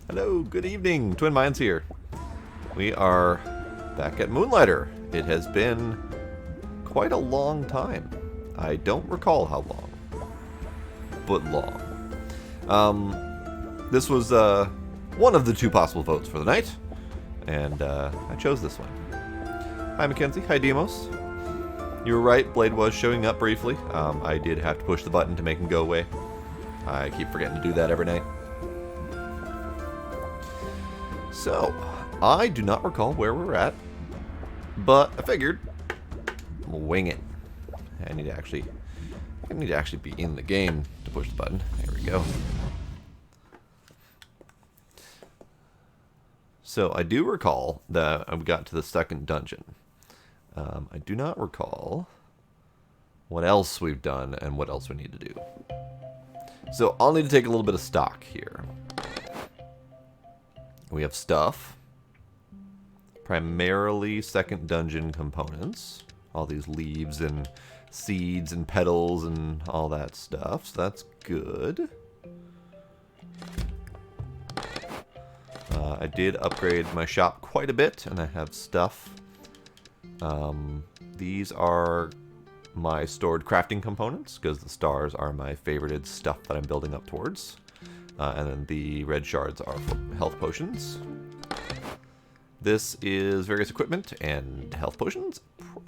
Hello, good evening. Twin Minds here. We are back at Moonlighter. It has been quite a long time. I don't recall how long, but long. This was one of the two possible votes for the night, and I chose this one. Hi, Mackenzie. Hi, Demos. You were right, Blade was showing up briefly. I did have to push the button to make him go away. I keep forgetting to do that every night. So, I do not recall where we're at, but I figured we'll wing it. I need to actually be in the game to push the button. There we go. So I do recall that I got to the second dungeon. I do not recall what else we've done and what else we need to do. So I'll need to take a little bit of stock here. We have stuff. Primarily second dungeon components. All these leaves and seeds and petals and all that stuff. So that's good. I did upgrade my shop quite a bit, and I have stuff. These are my stored crafting components, because the stars are my favorited stuff that I'm building up towards. And then the red shards are for health potions. This is various equipment and health potions.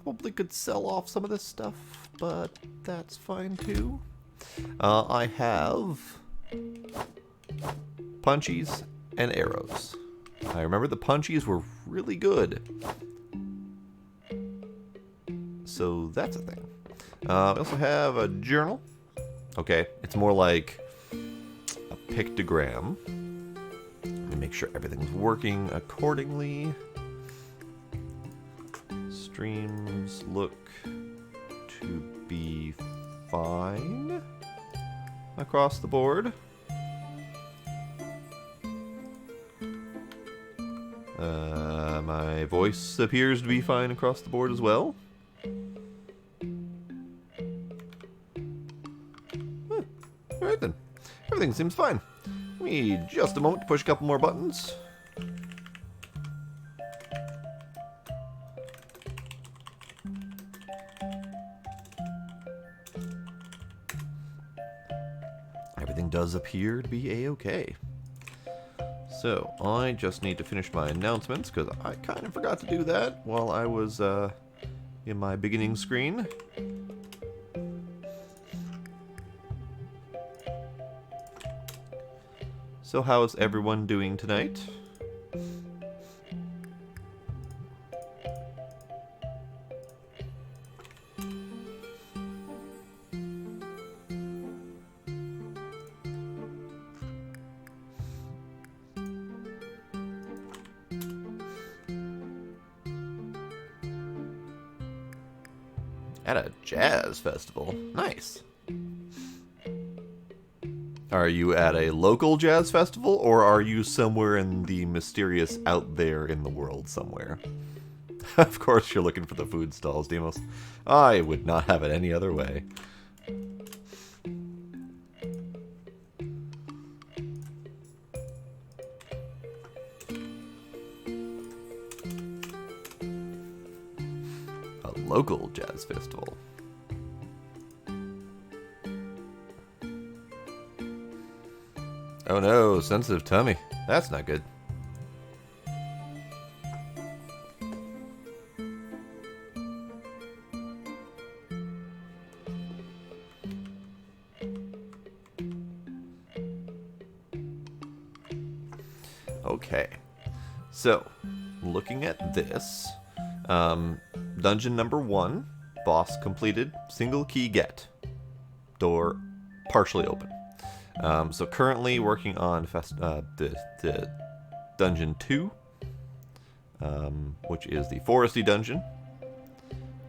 Probably could sell off some of this stuff, but that's fine too. I have punchies and arrows. I remember the punchies were really good. So that's a thing. I also have a journal. Okay, it's more like a pictogram. Let me make sure everything's working accordingly. Streams look to be fine across the board. My voice appears to be fine across the board as well. Alright then. Everything seems fine. Give me just a moment to push a couple more buttons. Everything does appear to be a-okay. So, I just need to finish my announcements, because I kind of forgot to do that while I was in my beginning screen. So how is everyone doing tonight? At a jazz festival. Nice. Are you at a local jazz festival, or are you somewhere in the mysterious out there in the world somewhere? Of course you're looking for the food stalls, Demos. I would not have it any other way. A local jazz festival. Oh no, sensitive tummy. That's not good. Okay. So, looking at this, dungeon number 1, boss completed, single key get. Door partially open. So currently working on the dungeon 2, which is the foresty dungeon.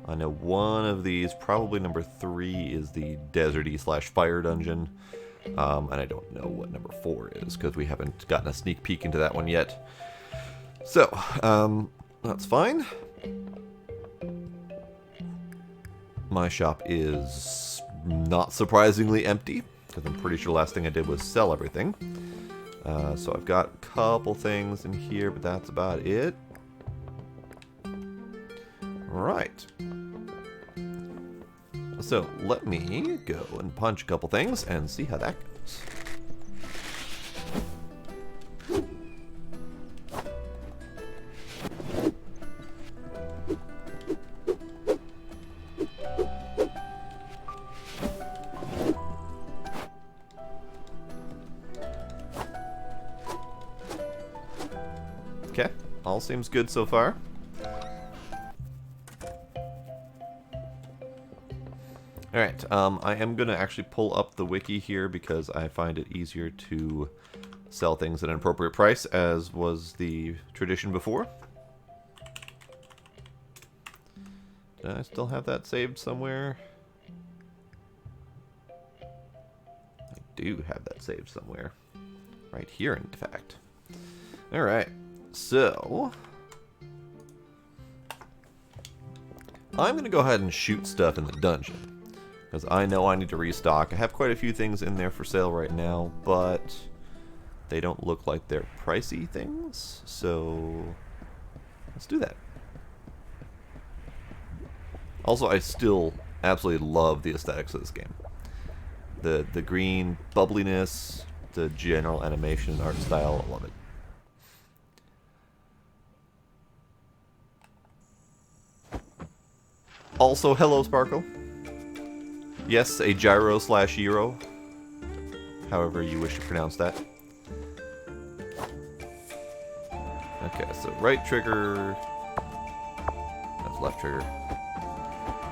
I know one of these, probably number 3, is the deserty / fire dungeon. And I don't know what number 4 is, because we haven't gotten a sneak peek into that one yet. So, that's fine. My shop is not surprisingly empty, because I'm pretty sure the last thing I did was sell everything. So I've got a couple things in here, but that's about it. Right. So let me go and punch a couple things and see how that goes. Okay, all seems good so far. Alright, I am going to actually pull up the wiki here because I find it easier to sell things at an appropriate price, as was the tradition before. Do I still have that saved somewhere? I do have that saved somewhere. Right here, in fact. Alright, so I'm going to go ahead and shoot stuff in the dungeon, because I know I need to restock. I have quite a few things in there for sale right now, but they don't look like they're pricey things, so let's do that. Also, I still absolutely love the aesthetics of this game. The green bubbliness, the general animation and art style, I love it. Also, hello, Sparkle. Yes, a gyro slash gyro. However you wish to pronounce that. Okay, so right trigger. That's left trigger.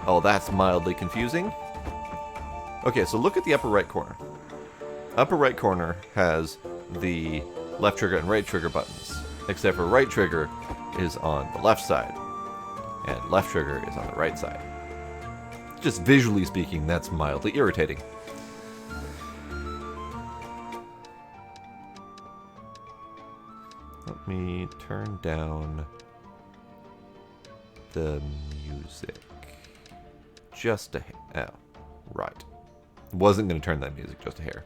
Oh, that's mildly confusing. Okay, so look at the upper right corner. Upper right corner has the left trigger and right trigger buttons. Except for right trigger is on the left side. And left trigger is on the right side. Just visually speaking, that's mildly irritating. Let me turn down the music. Just a hair. Oh, right. Wasn't going to turn that music just a hair.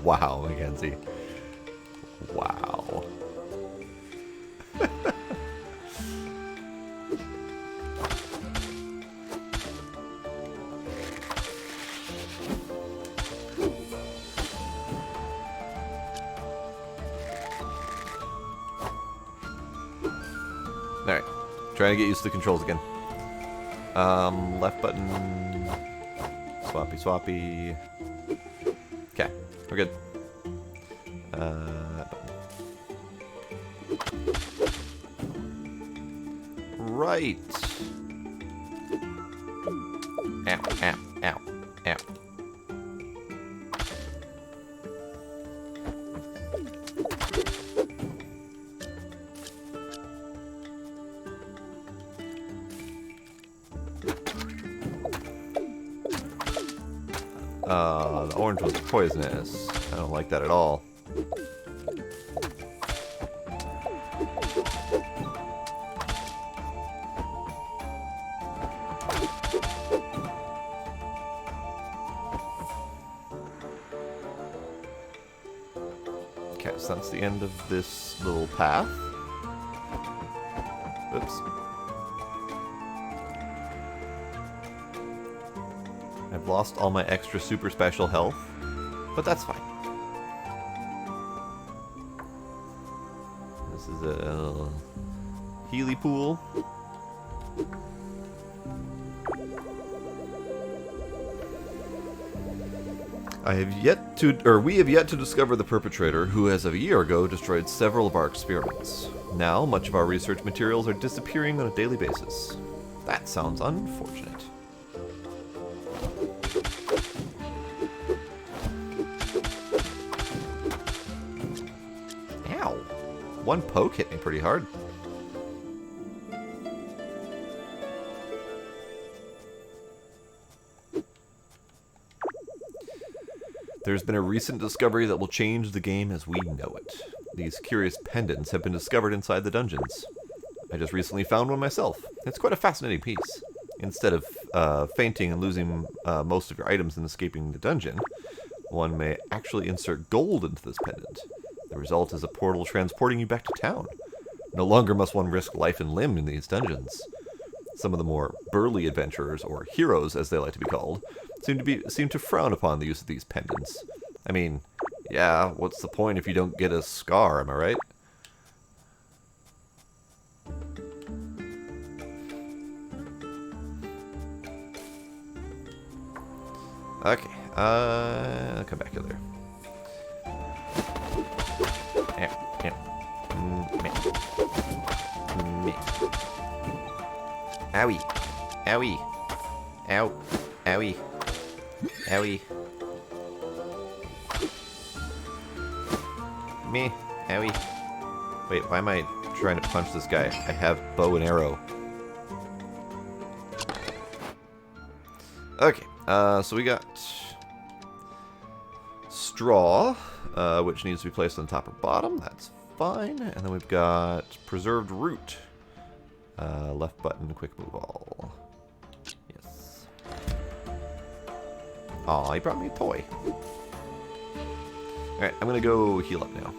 Wow, Mackenzie. Wow. Alright. Trying to get used to the controls again. Left button. Swappy, swappy. Okay, we're good. Right. Ow, ow, ow, ow. The orange was poisonous. I don't like that at all. Okay, so that's the end of this little path. Oops. I've lost all my extra super special health, but that's fine. This is a Healy pool. We have yet to discover the perpetrator who, as of a year ago, destroyed several of our experiments. Now, much of our research materials are disappearing on a daily basis. That sounds unfortunate. Ow! One poke hit me pretty hard. There's been a recent discovery that will change the game as we know it. These curious pendants have been discovered inside the dungeons. I just recently found one myself. It's quite a fascinating piece. Instead of fainting and losing most of your items and escaping the dungeon, one may actually insert gold into this pendant. The result is a portal transporting you back to town. No longer must one risk life and limb in these dungeons. Some of the more burly adventurers, or heroes as they like to be called, seem to frown upon the use of these pendants. I mean, yeah, what's the point if you don't get a scar, am I right? Okay, I'll come back to there. Owie. Owie. Ow. Owie. Owie. Me. Owie. Wait, why am I trying to punch this guy? I have bow and arrow. Okay, so we got straw, which needs to be placed on top or bottom. That's fine. And then we've got preserved root. Left button, quick move all. Yes. Aw, he brought me a toy. Alright, I'm gonna go heal up now.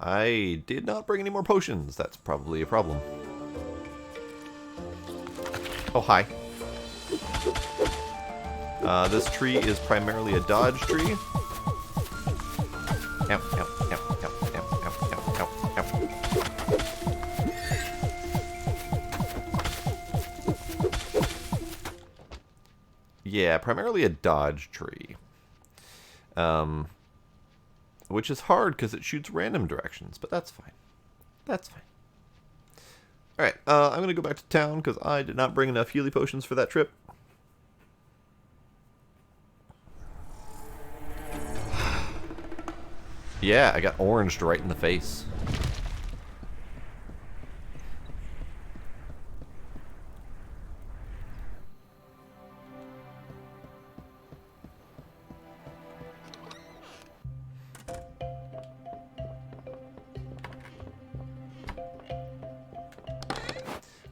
I did not bring any more potions. That's probably a problem. Oh, hi. This tree is primarily a dodge tree. Ow, ow, ow, ow, ow, ow, ow, ow. Yeah, primarily a dodge tree. Which is hard because it shoots random directions, but that's fine. That's fine. Alright, I'm going to go back to town because I did not bring enough Healy potions for that trip. Yeah, I got oranged right in the face.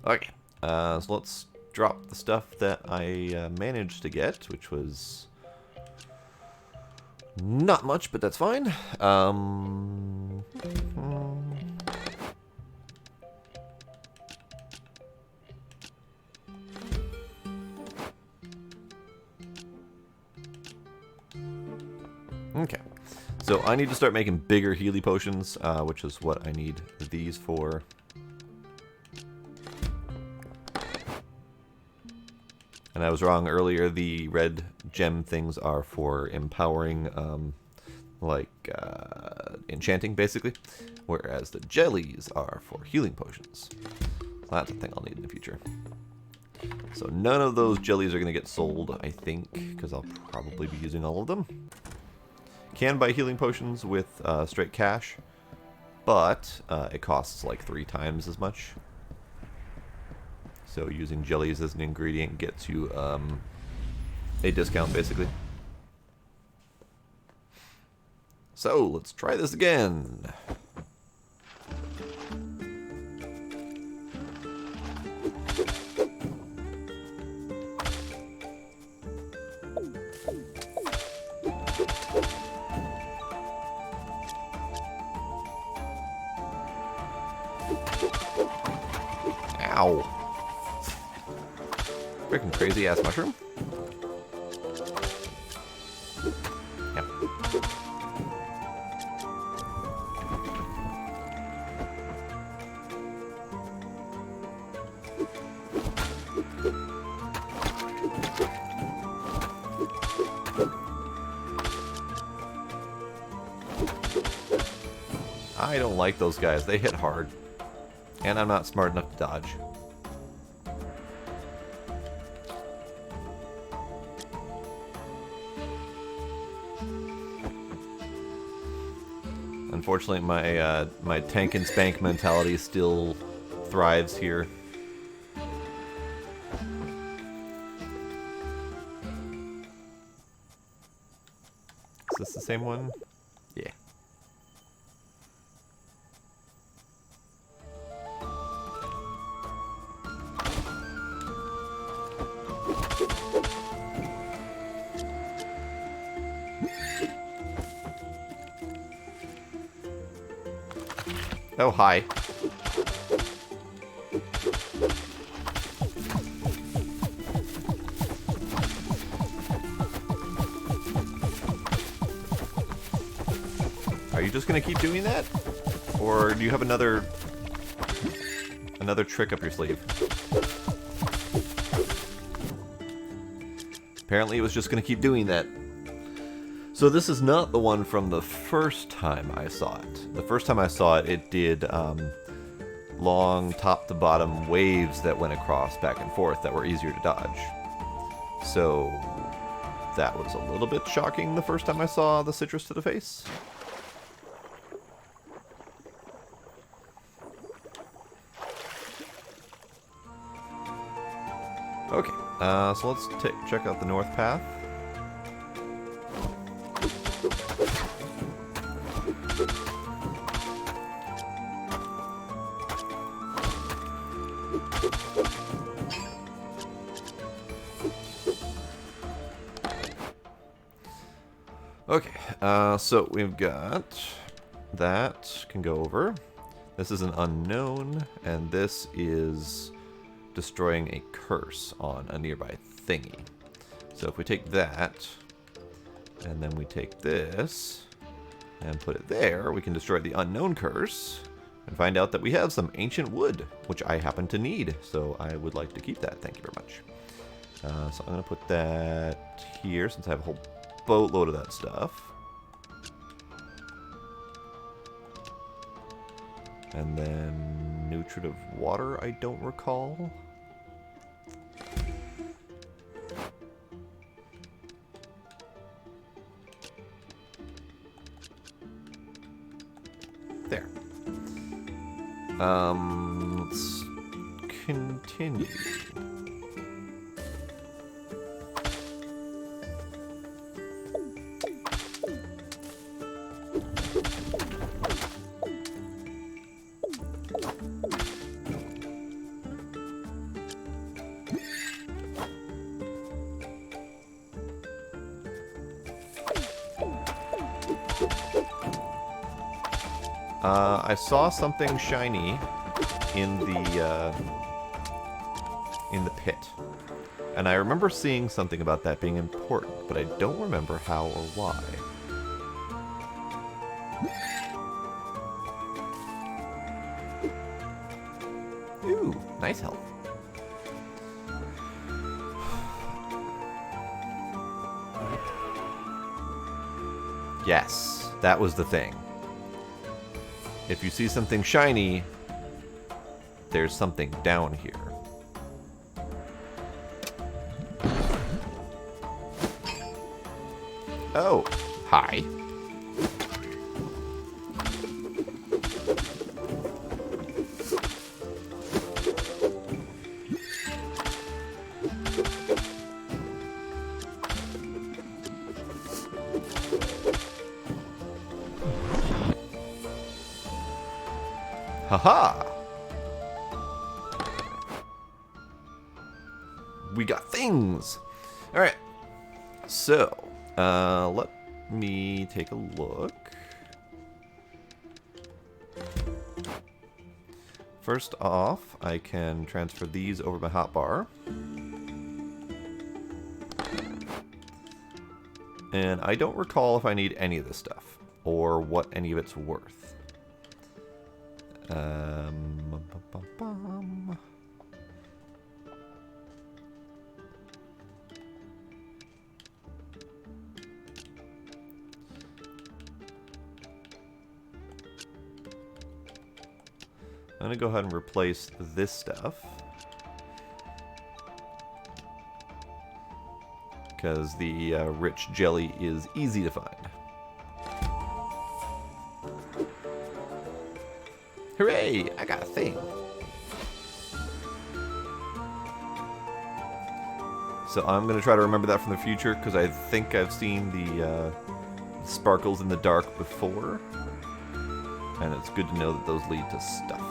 Okay, so let's drop the stuff that I managed to get, which was not much, but that's fine. Okay, so I need to start making bigger Healy potions, which is what I need these for. And I was wrong earlier, the red gem things are for empowering, enchanting, basically. Whereas the jellies are for healing potions. So that's a thing I'll need in the future. So none of those jellies are going to get sold, I think, because I'll probably be using all of them. Can buy healing potions with straight cash, but it costs like 3 times as much. So using jellies as an ingredient gets you a discount, basically. So let's try this again. Ow. Freaking crazy ass mushroom. Yep. I don't like those guys. They hit hard. And I'm not smart enough to dodge. Unfortunately, my tank and spank mentality still thrives here. this the same one? Yeah. Oh, hi. Are you just gonna keep doing that? Or do you have another trick up your sleeve? Apparently it was just gonna keep doing that. So this is not the one from the first time I saw it. The first time I saw it, it did long top-to-bottom waves that went across back and forth that were easier to dodge. So that was a little bit shocking the first time I saw the citrus to the face. Okay, so let's check out the north path. Okay, so we've got that can go over. This is an unknown, and this is destroying a curse on a nearby thingy. So if we take that, and then we take this, and put it there, we can destroy the unknown curse, and find out that we have some ancient wood, which I happen to need, so I would like to keep that. Thank you very much. So I'm going to put that here, since I have a whole boatload of that stuff. And then nutritive water, I don't recall. There. Let's continue. I saw something shiny in the pit, and I remember seeing something about that being important, but I don't remember how or why. Ooh, nice health. Yes, that was the thing. If you see something shiny, there's something down here. Oh, hi. Haha! We got things! Alright. So, let me take a look. First off, I can transfer these over my hotbar. And I don't recall if I need any of this stuff, or what any of it's worth. I'm going to go ahead and replace this stuff, because the rich jelly is easy to find. Hooray! I got a thing. So I'm going to try to remember that from the future, because I think I've seen sparkles in the dark before, and it's good to know that those lead to stuff.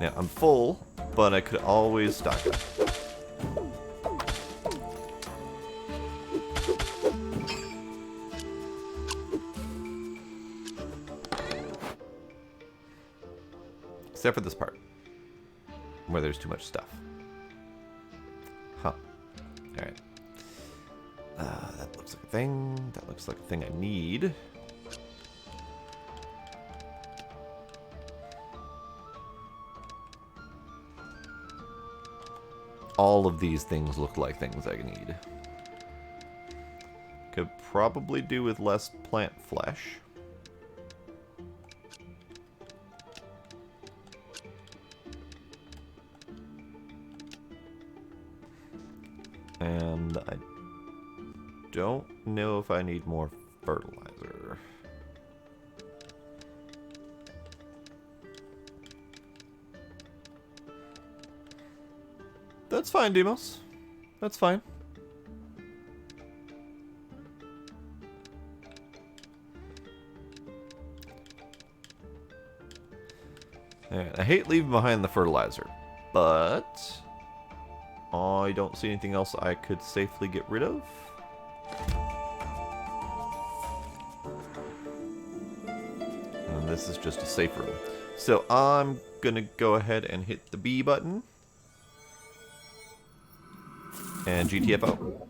Now, I'm full, but I could always stock up. Except for this part, where there's too much stuff. Huh. Alright. That looks like a thing. That looks like a thing I need. All of these things look like things I need. Could probably do with less plant flesh. And I don't know if I need more fertilizer. That's fine, Demos. That's fine. Alright, I hate leaving behind the fertilizer, but I don't see anything else I could safely get rid of. And this is just a safe room. So I'm gonna go ahead and hit the B button. And GTFO.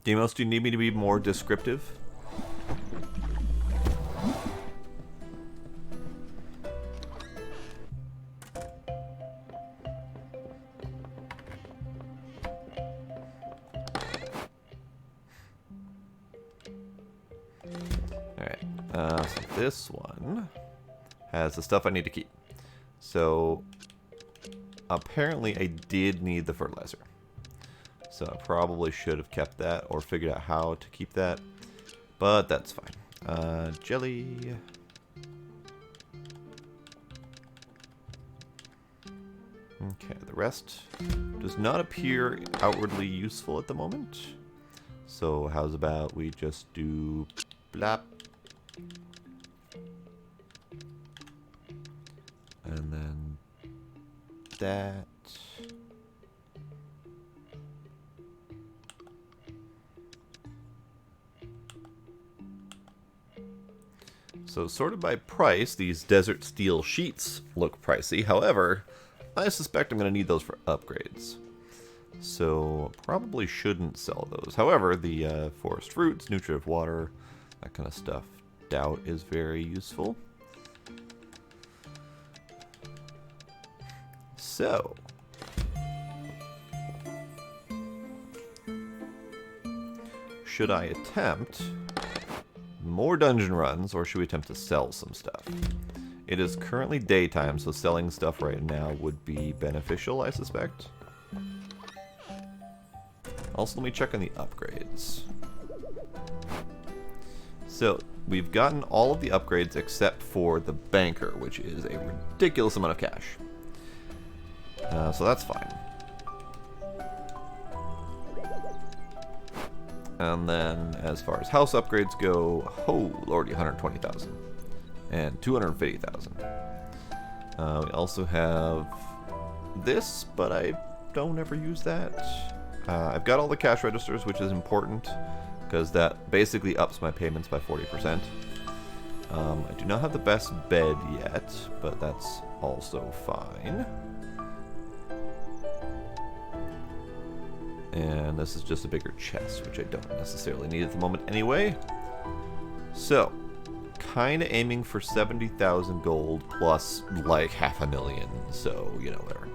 Demos, do you need me to be more descriptive? So this one has the stuff I need to keep. So apparently I did need the fertilizer. So I probably should have kept that or figured out how to keep that. But that's fine. Jelly. Okay, the rest does not appear outwardly useful at the moment. So how's about we just do blap. And then that. So sorted by price, these desert steel sheets look pricey. However, I suspect I'm going to need those for upgrades. So probably shouldn't sell those. However, the forest fruits, nutritive water, that kind of stuff, doubt is very useful. So, should I attempt more dungeon runs, or should we attempt to sell some stuff? It is currently daytime, so selling stuff right now would be beneficial, I suspect. Also, let me check on the upgrades. So, we've gotten all of the upgrades except for the banker, which is a ridiculous amount of cash. So that's fine. And then, as far as house upgrades go, oh lordy, 120,000 and 250,000. We also have this, but I don't ever use that. I've got all the cash registers, which is important because that basically ups my payments by 40%. I do not have the best bed yet, but that's also fine. And this is just a bigger chest, which I don't necessarily need at the moment anyway. So, kind of aiming for 70,000 gold plus like 500,000. So, you know, whatever.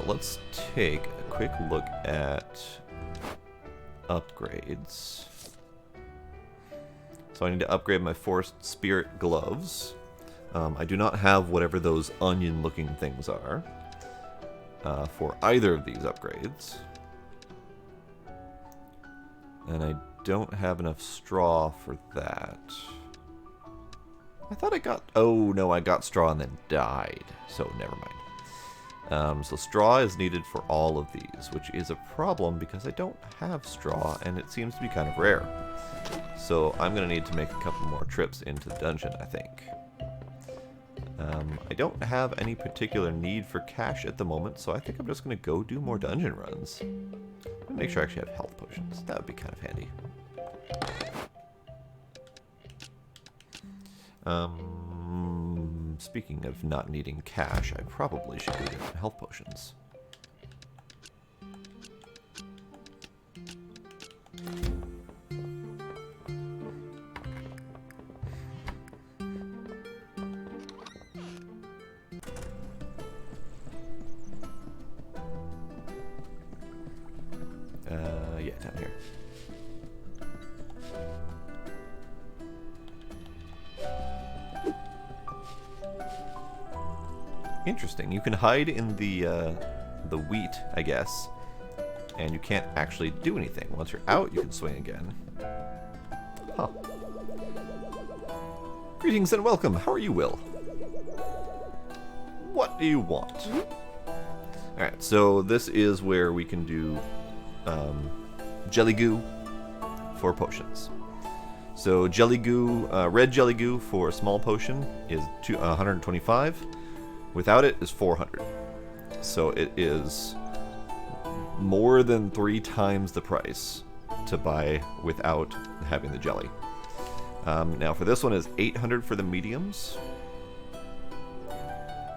Let's take a quick look at upgrades. So I need to upgrade my Forest Spirit gloves. I do not have whatever those onion-looking things are. For either of these upgrades. And I don't have enough straw for that. I thought I got... Oh, no, I got straw and then died. So, never mind. So straw is needed for all of these, which is a problem because I don't have straw, and it seems to be kind of rare. So I'm going to need to make a couple more trips into the dungeon, I think. I don't have any particular need for cash at the moment, so I think I'm just going to go do more dungeon runs. Let me make sure I actually have health potions. That would be kind of handy. Speaking of not needing cash, I probably should go get some health potions. Yeah, down here. Interesting. You can hide in the wheat, I guess, and you can't actually do anything. Once you're out, you can swing again. Huh. Greetings and welcome. How are you, Will? What do you want? Alright, so this is where we can do jelly goo for potions. So jelly goo, red jelly goo for a small potion is 125. Without it is 400. So it is more than 3 times the price to buy without having the jelly. Now for this one is 800 for the mediums.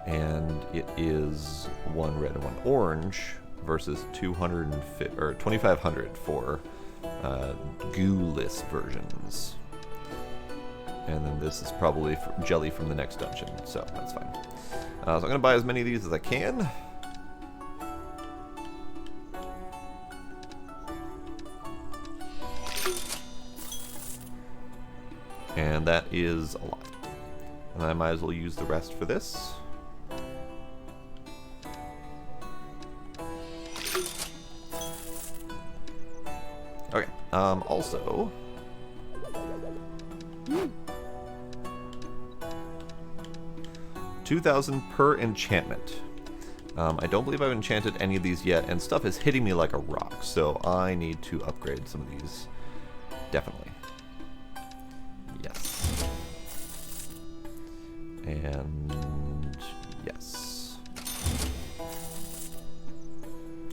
And it is 1 red and 1 orange versus 2,500 for goo-less versions. And then this is probably jelly from the next dungeon, so that's fine. So I'm going to buy as many of these as I can. And that is a lot. And I might as well use the rest for this. Okay, also... 2,000 per enchantment. I don't believe I've enchanted any of these yet, and stuff is hitting me like a rock, so I need to upgrade some of these. Definitely. Yes. And... yes.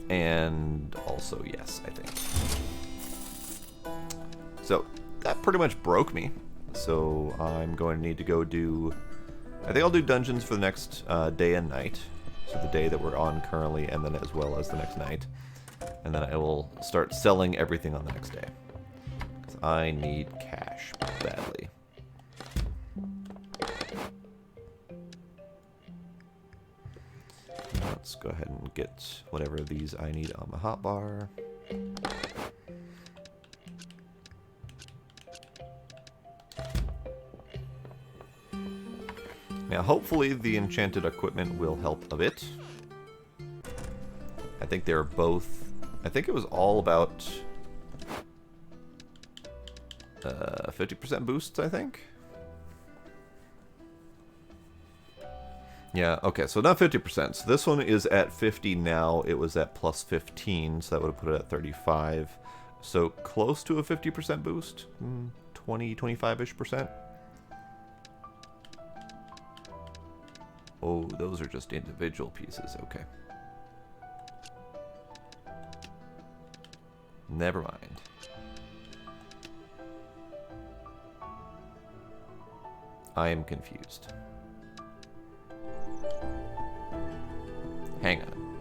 And also yes, I think. So, that pretty much broke me. So, I'm going to need to go do... I think I'll do dungeons for the next day and night. So the day that we're on currently, and then as well as the next night. And then I will start selling everything on the next day. Because I need cash badly. Let's go ahead and get whatever of these I need on the hotbar. Now, hopefully the enchanted equipment will help a bit. I think they're both... I think it was all about 50% boosts, I think? Yeah, okay, so not 50%. So this one is at 50 now. It was at plus 15, so that would have put it at 35. So close to a 50% boost? 20, 25-ish percent? Oh, those are just individual pieces. Okay. Never mind. I am confused. Hang on.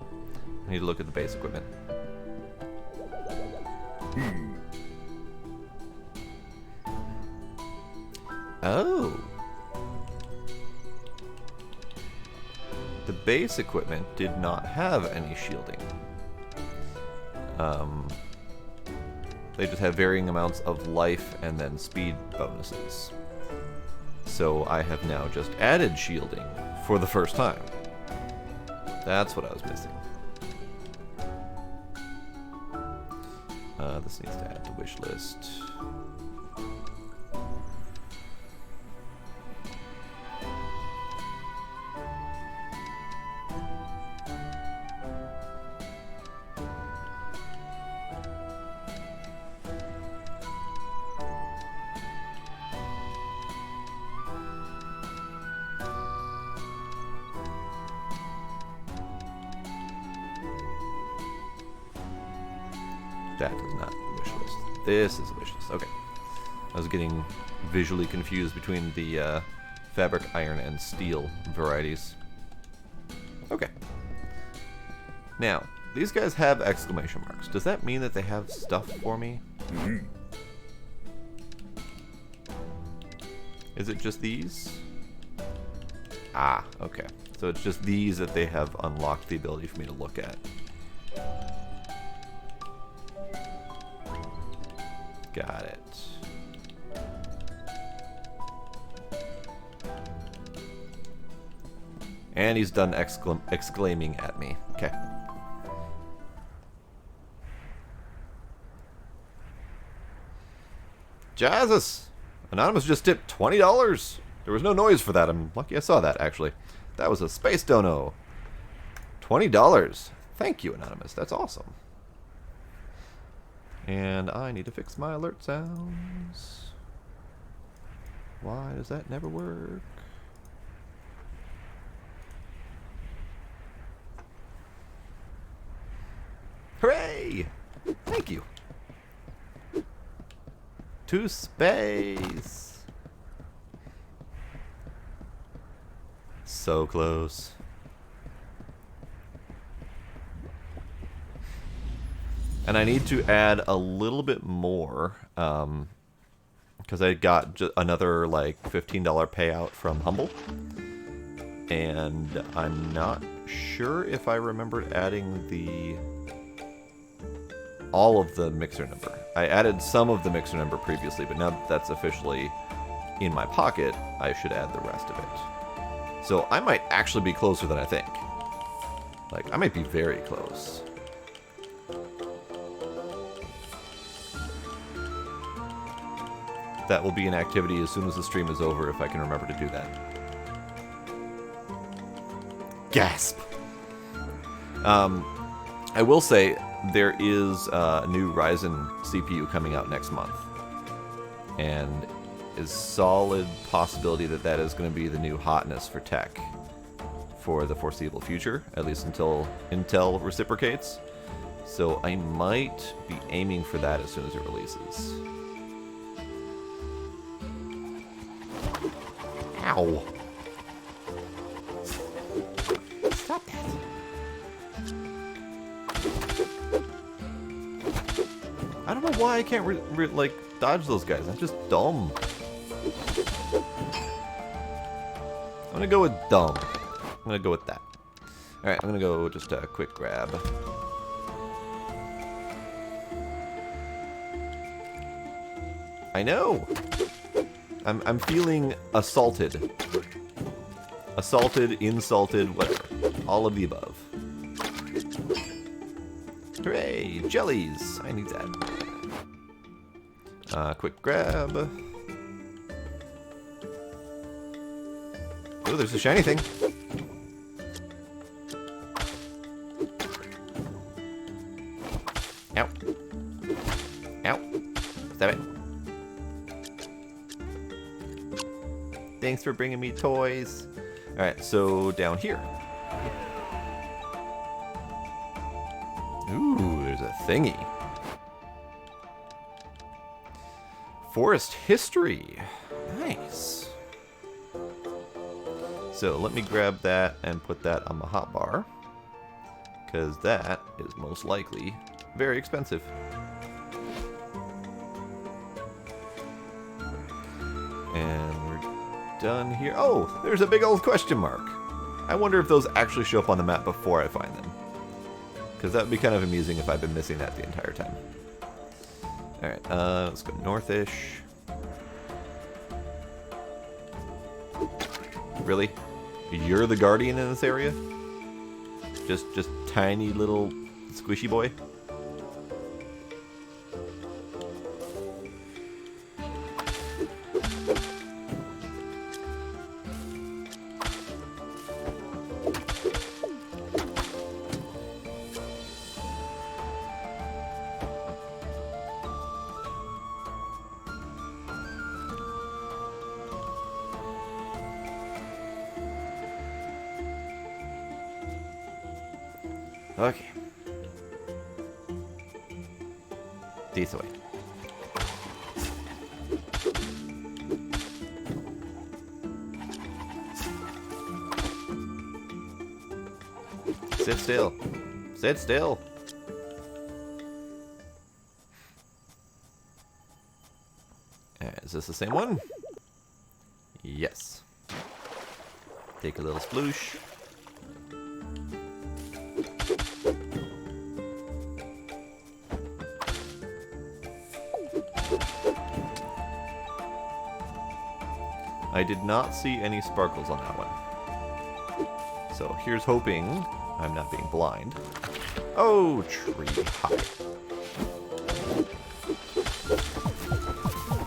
I need to look at the base equipment. Oh. The base equipment did not have any shielding. They just have varying amounts of life and then speed bonuses. So I have now just added shielding for the first time. That's what I was missing. This needs to add to wish list. That is not a wish list. This is a wish list. Okay. I was getting visually confused between the fabric, iron, and steel varieties. Okay. Now, these guys have exclamation marks. Does that mean that they have stuff for me? Mm-hmm. Is it just these? Ah, okay. So it's just these that they have unlocked the ability for me to look at. Got it. And he's done exclaiming at me. Okay. Jesus! Anonymous just tipped $20. There was no noise for that. I'm lucky I saw that, actually. That was a space dono. $20. Thank you, Anonymous. That's awesome. And I need to fix my alert sounds. Why does that never work? Hooray! Thank you. To space. So close. And I need to add a little bit more, because I got another like $15 payout from Humble, and I'm not sure if I remembered adding all of the mixer number. I added some of the mixer number previously, but now that that's officially in my pocket, I should add the rest of it. So I might actually be closer than I think. Like, I might be very close. That will be an activity as soon as the stream is over, if I can remember to do that. Gasp! I will say, there is a new Ryzen CPU coming out next month. And is solid possibility that that is going to be the new hotness for tech for the foreseeable future, at least until Intel reciprocates. So I might be aiming for that as soon as it releases. Ow. Stop that. I don't know why I can't like dodge those guys. I'm just dumb. I'm gonna go with dumb. I'm gonna go with that. Alright, I'm gonna go just a quick grab. I know! I'm feeling assaulted. Assaulted, insulted, whatever. All of the above. Hooray! Jellies! I need that. Quick grab. Oh, there's a shiny thing. Ow. Ow. Stop it. Thanks for bringing me toys. Alright, so down here. Ooh, there's a thingy. Forest history. Nice. So let me grab that and put that on my hotbar, because that is most likely very expensive. And we're done here. Oh, there's a big old question mark. I wonder if those actually show up on the map before I find them, because that would be kind of amusing if I've been missing that the entire time. Alright, let's go northish. Really? You're the guardian in this area? Just tiny little squishy boy? Okay. This way. Sit still. Sit still. Is this the same one? Yes. Take a little sploosh. I did not see any sparkles on that one. So here's hoping I'm not being blind. Oh, tree. Hi.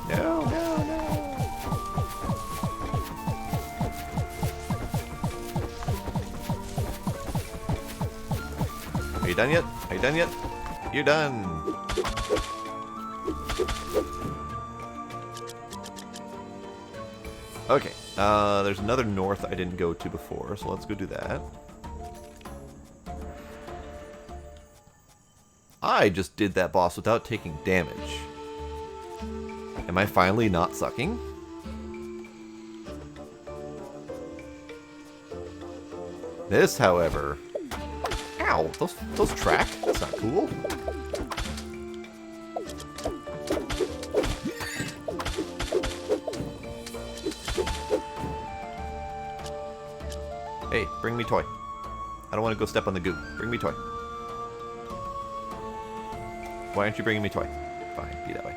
No, no, no. Are you done yet? Are you done yet? You're done. Okay, there's another north I didn't go to before, so let's go do that. I just did that boss without taking damage. Am I finally not sucking? This, however... Ow, those track? That's not cool. Hey, bring me toy. I don't want to go step on the goo. Bring me toy. Why aren't you bringing me toy? Fine, be that way.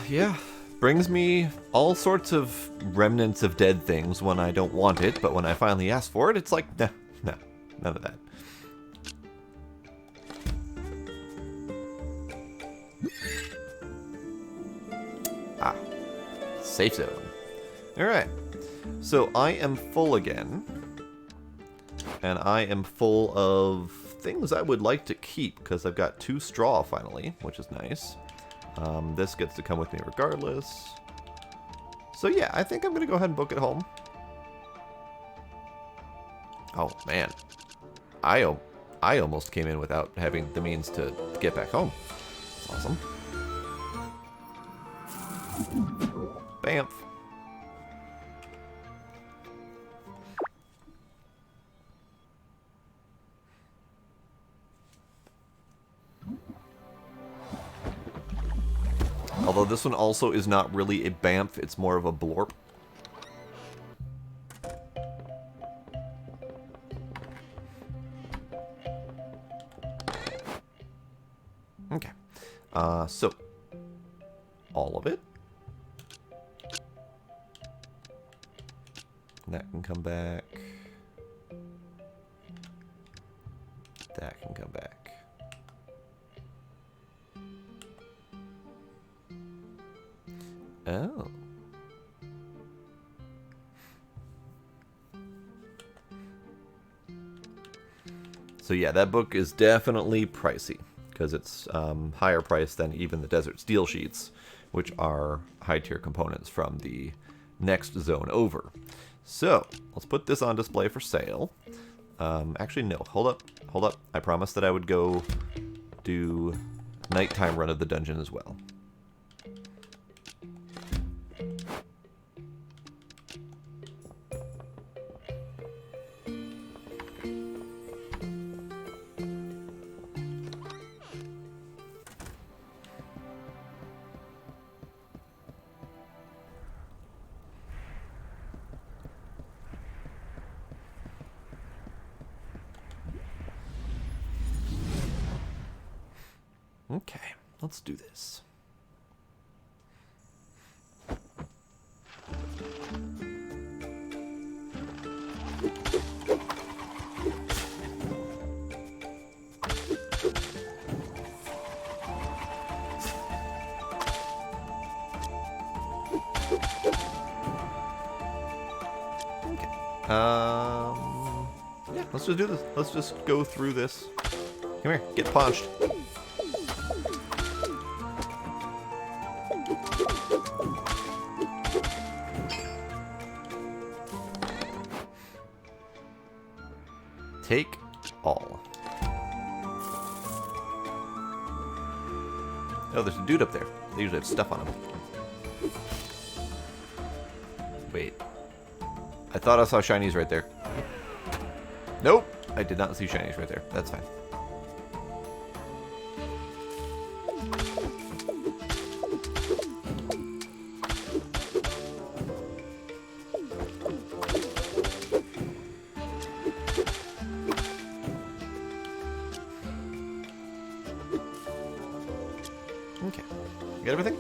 Yeah. Brings me all sorts of remnants of dead things when I don't want it, but when I finally ask for it, it's like, nah, none of that. Ah, safe zone. Alright, so I am full again, and I am full of things I would like to keep, because I've got 2 straw finally, which is nice. This gets to come with me regardless. So yeah, I think I'm going to go ahead and book it home. Oh, man. I almost came in without having the means to get back home. That's awesome. Bamf. Although this one also is not really a bamf, it's more of a blorp. Okay. So, all of it. That can come back. That can come back. Oh. So yeah, that book is definitely pricey, because it's higher priced than even the Desert Steel sheets, which are high tier components from the next zone over. So, let's put this on display for sale. Actually, no, hold up. I promised that I would go do nighttime run of the dungeon as well. Okay, let's do this. Okay. Yeah, let's just do this. Let's just go through this. Come here, get punched. Take all. Oh, there's a dude up there. They usually have stuff on him. Wait. I thought I saw shinies right there. Nope. I did not see shinies right there. That's fine. Okay. You got everything?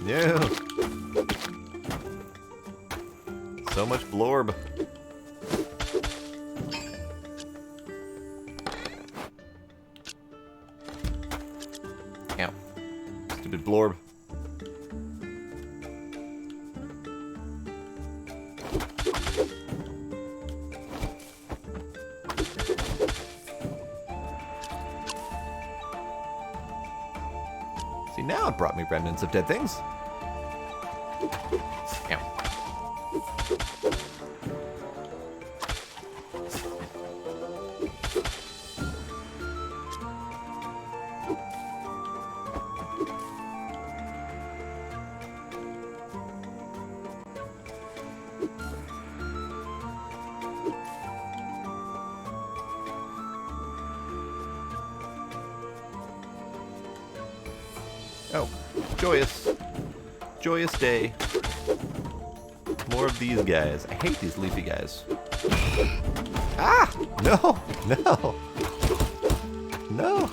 Yeah. No. So much blorb. Ow. Stupid blorb. See, now it brought me remnants of dead things. Ow. Oh, joyous. Joyous day. More of these guys. I hate these leafy guys. Ah! No! No! No!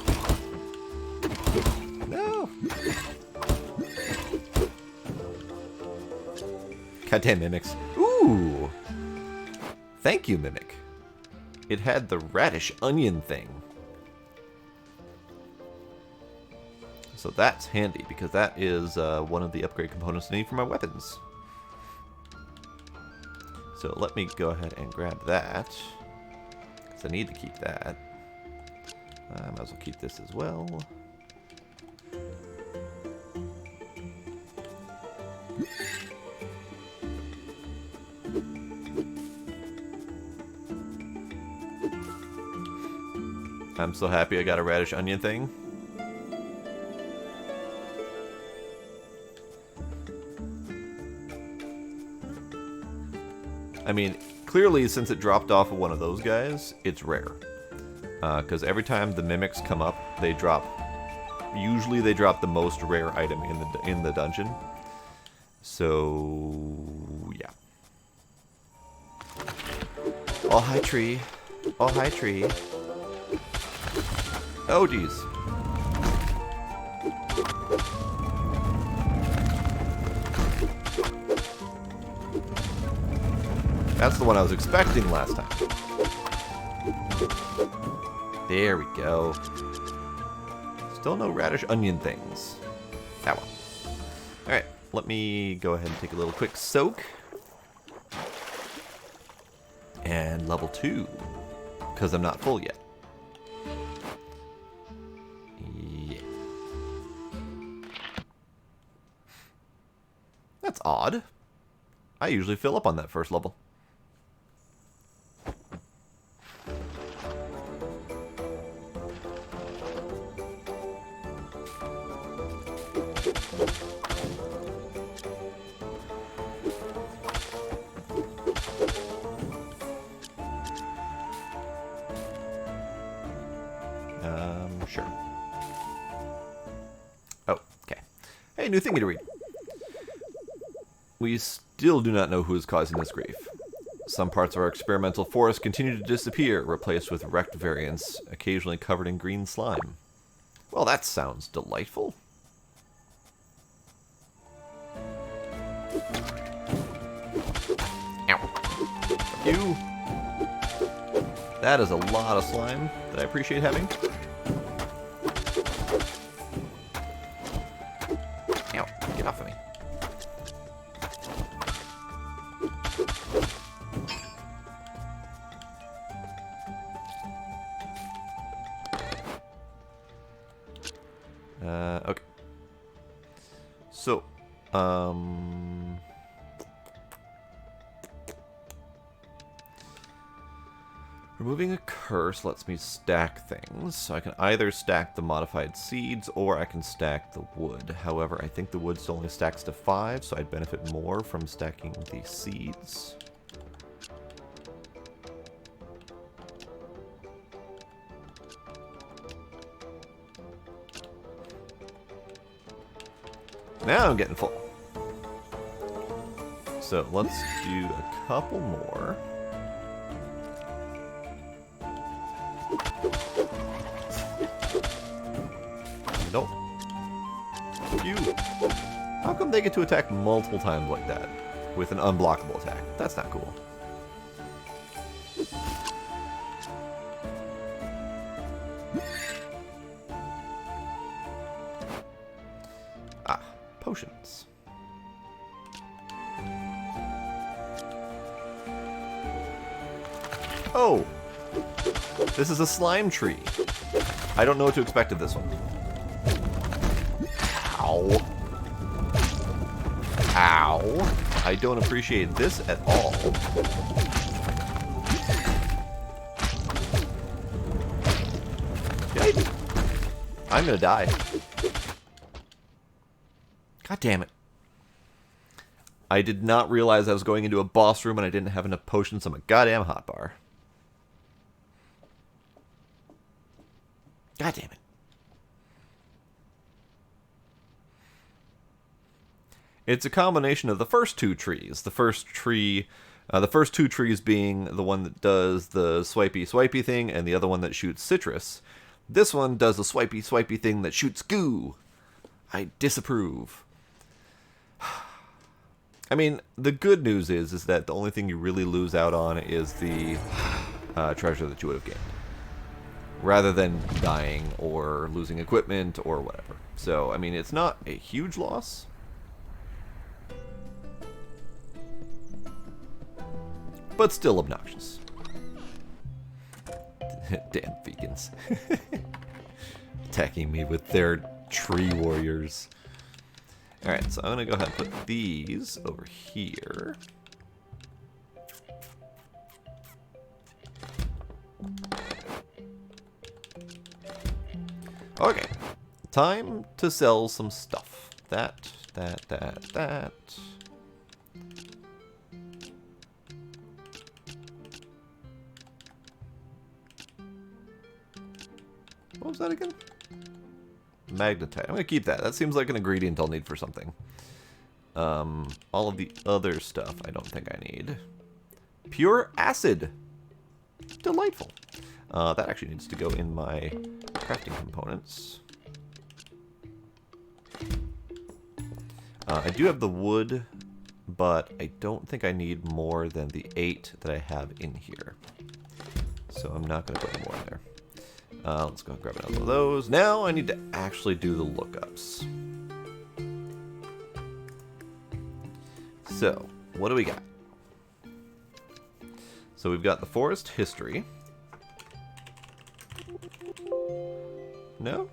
No! Goddamn mimics. Ooh! Thank you, Mimic. It had the radish onion thing. So that's handy, because that is one of the upgrade components I need for my weapons. So let me go ahead and grab that, because I need to keep that. I might as well keep this as well. I'm so happy I got a radish onion thing. I mean, clearly since it dropped off of one of those guys, it's rare. Because every time the mimics come up, they drop... Usually they drop the most rare item in the dungeon. So... yeah. Oh, hi, tree. Oh, hi, tree. Oh, geez. That's the one I was expecting last time. There we go. Still no radish onion things. That one. Alright, let me go ahead and take a little quick soak. And level 2. Because I'm not full yet. Yeah. That's odd. I usually fill up on that first level. Sure. Oh, okay. Hey, new thingy to read. We still do not know who is causing this grief. Some parts of our experimental forest continue to disappear, replaced with wrecked variants, occasionally covered in green slime. Well, that sounds delightful. Ow. You. That is a lot of slime that I appreciate having. Ow, get off of me. Okay. So, removing a curse lets me stack things, so I can either stack the modified seeds or I can stack the wood. However, I think the wood still only stacks to 5, so I'd benefit more from stacking the seeds. Now I'm getting full. So let's do a couple more. Nope. You. How come they get to attack multiple times like that with an unblockable attack? That's not cool. Ah, potions. Oh! This is a slime tree. I don't know what to expect of this one. Ow. Ow. I don't appreciate this at all. I'm gonna die. God damn it. I did not realize I was going into a boss room and I didn't have enough potions on my goddamn hotbar. God damn it. It's a combination of the first two trees. The first two trees being the one that does the swipey thing and the other one that shoots citrus. This one does the swipey thing that shoots goo. I disapprove. I mean, the good news is that the only thing you really lose out on is the treasure that you would have gained, rather than dying or losing equipment or whatever. So, I mean, it's not a huge loss. But still obnoxious. Damn vegans. Attacking me with their tree warriors. Alright, so I'm going to go ahead and put these over here. Okay, time to sell some stuff. That. What was that again? Magnetite. I'm going to keep that. That seems like an ingredient I'll need for something. All of the other stuff I don't think I need. Pure acid. Delightful. That actually needs to go in my crafting components. I do have the wood, but I don't think I need more than the 8 that I have in here. So I'm not going to put any more in there. Let's go and grab another one of those. Now I need to actually do the lookups. So, what do we got? So we've got the forest history. No?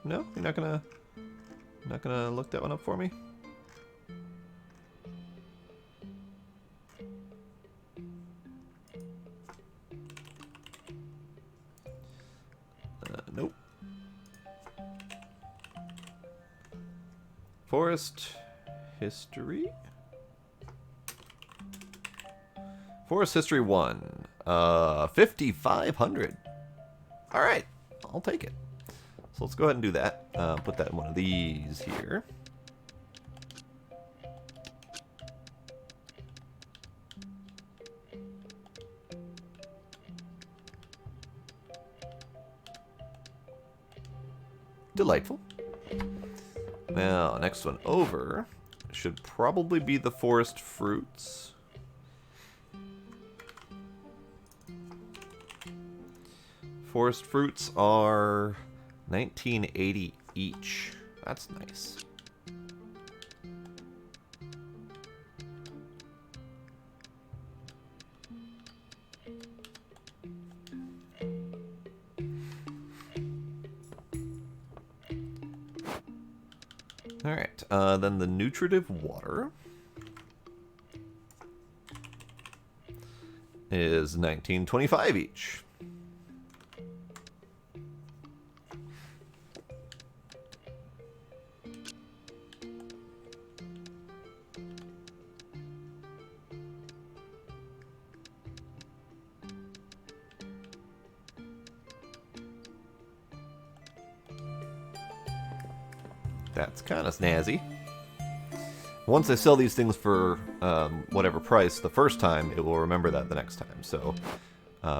No? You're not gonna look that one up for me? Nope. Forest history? Forest history 1. 5,500. Alright, I'll take it. So let's go ahead and do that. Put that in one of these here. Delightful. Now, next one over should probably be the forest fruits. Forest fruits are 1980 each. That's nice. Alright, then the nutritive water is 1925 each. That's kind of snazzy. Once I sell these things for whatever price the first time, it will remember that the next time. So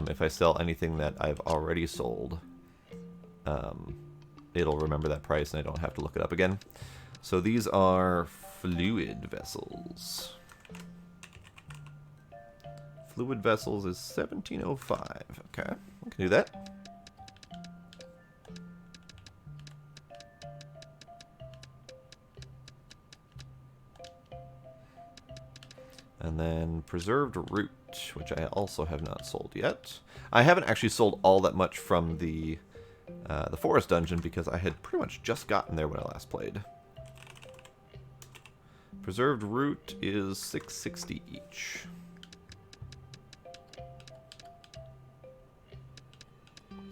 if I sell anything that I've already sold, it'll remember that price and I don't have to look it up again. So these are fluid vessels. Fluid vessels is 1705. Okay, I can do that. And then preserved root, which I also have not sold yet. I haven't actually sold all that much from the forest dungeon because I had pretty much just gotten there when I last played. Preserved root is 660 each.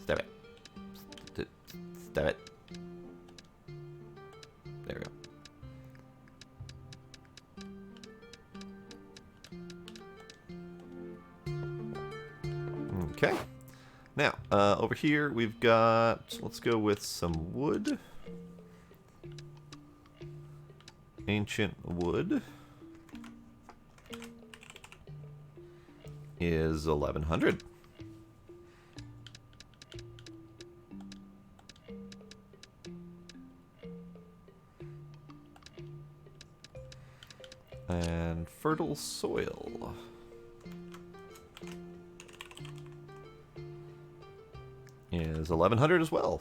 Stab it. Stab it. There we go. Okay. Now, over here we've got, let's go with some wood. Ancient wood is 1100. And fertile soil is 1100 as well.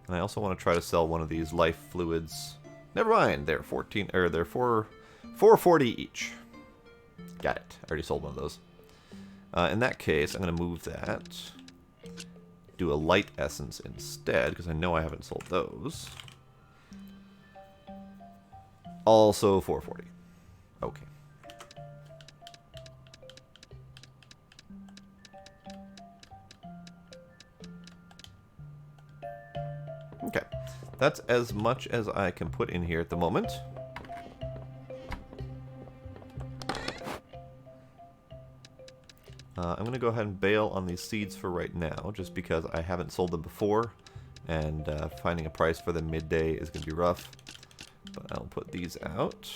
And I also want to try to sell one of these life fluids. Never mind, they're 440 each. Got it. I already sold one of those. In that case, I'm going to move that. Do a light essence instead, because I know I haven't sold those. Also 440. Okay. Okay, that's as much as I can put in here at the moment. I'm going to go ahead and bail on these seeds for right now, just because I haven't sold them before, and finding a price for them midday is going to be rough. But I'll put these out.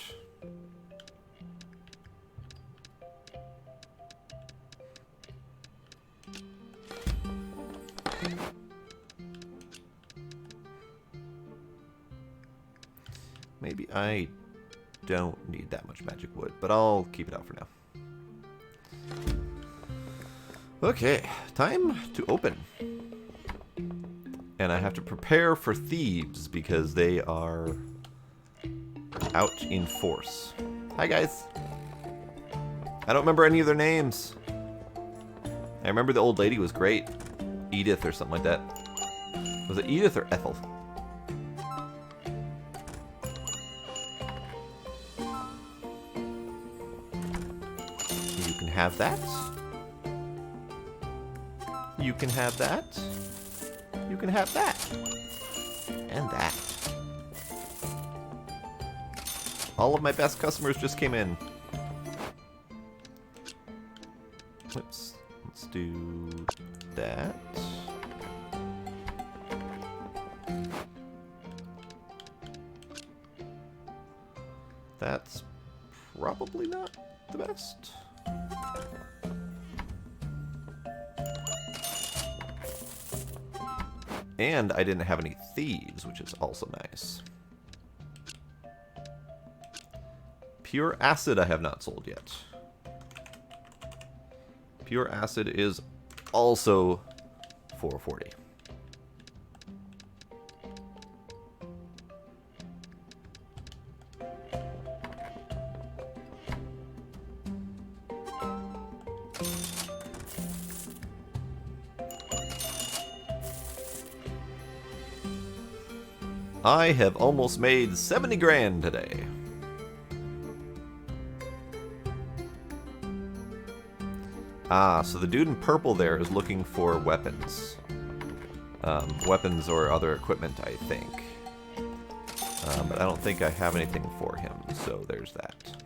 Maybe I don't need that much magic wood, but I'll keep it out for now. Okay, time to open. And I have to prepare for thieves because they are out in force. Hi guys. I don't remember any of their names. I remember the old lady was great. Edith or something like that. Was it Edith or Ethel? You can have that. You can have that. You can have that. And that. All of my best customers just came in. Oops. Let's do that. That's probably not the best. And I didn't have any thieves, which is also nice. Pure acid I have not sold yet. Pure acid is also 440. I have almost made 70 grand today. Ah, so the dude in purple there is looking for weapons. Weapons or other equipment, I think. But I don't think I have anything for him, so there's that.